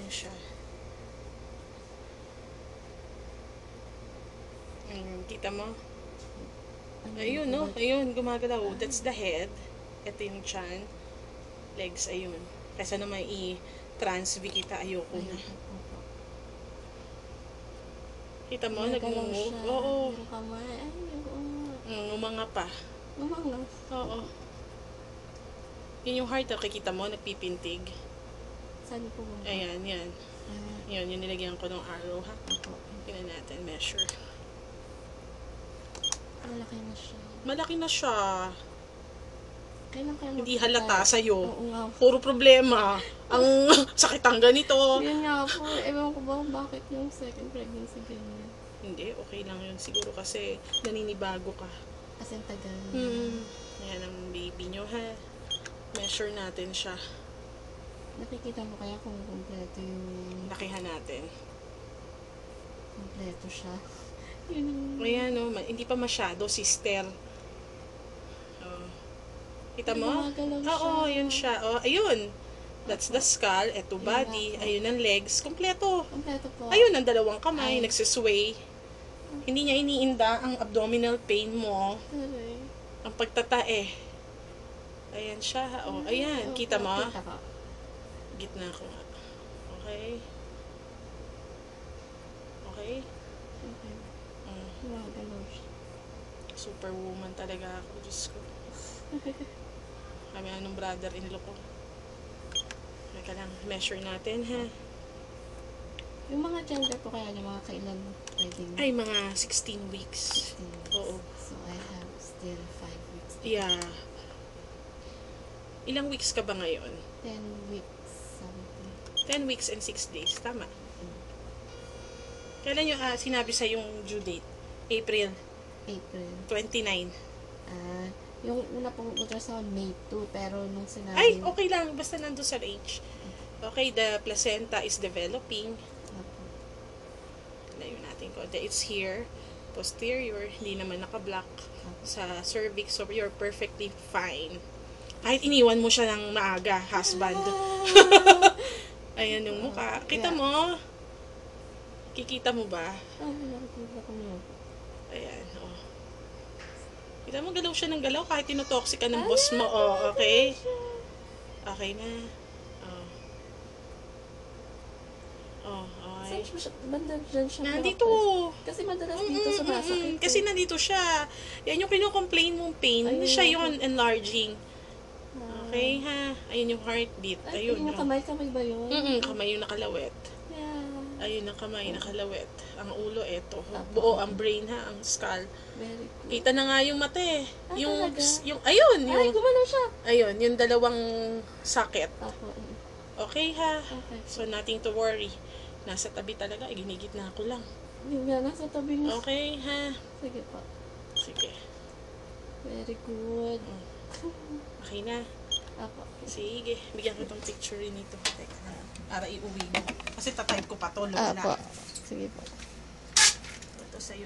lang siya. Kita mo? Ayun, no? Ayun, gumagalaw. That's the head. Ito yung chan. Legs, ayun. Kaysa naman i-transv kita, ayoko na. Kita mo, nag-move? Oo. Yung kamay, ay, oo. Umanga pa. Umanga? Oo. Yun yung heart, kita mo, nagpipintig. Saan po mo? Ayan, yan. Yun, yung nilagyan ko ng arrow, ha? Tingnan natin, measure. Malaki na siya. Malaki na siya. Kailan kaya Hindi halata sa'yo. Oo nga. Puro problema. Ang sakit ang ganito. Yun nga po. Ewan ko ba bakit yung second pregnancy ganyan. Hindi, okay lang yun. Siguro kasi naninibago ka. Kasi ang tagal. Ayan ang baby nyo, ha? Measure natin siya. Nakikita mo kaya kung kompleto yung... Lakihan natin. Kompleto siya. Yun. Ayan, no? Hindi pa masyado, sister. Kita mo? Oo, yun siya. Oh, ayun. That's the skull. Eto body. Ayun ang legs. Kompleto. Kompleto po. Ayun ang dalawang kamay. Nagsisway. Hindi niya iniinda ang abdominal pain mo. Ang pagtatae. Ayan siya. Oh, ayan. Kita mo? Gitna ko nga. Okay. Okay? Superwoman talaga ako. Diyos ko. Kami anong brother-in-law ko. Teka lang, measure natin, ha? Yung mga gender po kaya yung mga kailan pwedeng... Ay, mga 16 weeks. 16 weeks. Oo. So, I have still 5 weeks. Yeah. Ilang weeks ka ba ngayon? 10 weeks something. 10 weeks and 6 days. Tama. Kailan yung sinabi sa yung due date? April 29. Yung una pong ultrasound, May 2, pero nung sinabi... Ay, okay lang. Basta nandun sa range. Okay, the placenta is developing. Layo natin ko. It's here. Posterior. Hindi naman naka-block sa cervix. So, you're perfectly fine. Kahit iniwan mo siya ng maaga, husband. Ayan yung mukha. Kita mo? Kikita mo ba? Ayan, oh. Kita mo, galaw siya ng galaw kahit tinotoxic ka ng boss mo. Oh, okay? Okay na. Oh. Oh, okay. Banda dyan siya. Nandito. Kasi madalas dito sumasakit. Kasi nandito siya. Yan yung kinocomplain mong pain. Hindi siya yung enlarging. Okay, ha? Ayun yung heartbeat. Ayun. Yung kamay ba yun? Kamay yung nakalawet. Yeah. Ayun ang kamay, nakalawet. Ang ulo, eto. Buo ang brain, ha? Ang skull. Very good. Kita na nga yung mate. Yung, talaga? ayun. Ay, gumalaw siya. Ayun, yung dalawang socket. Opo. Okay, ha? Okay. So, nothing to worry. Nasa tabi talaga. Ginigit na ako lang. Yung nga, nasa tabi niya. Okay, ha? Sige po. Sige. Very good. Okay na. Apo. Sige, bigyan ko itong picture rin ito. Teka na. Para iuwi mo. Kasi tatype ko pa to. Apo. Sige po. Ito sa'yo.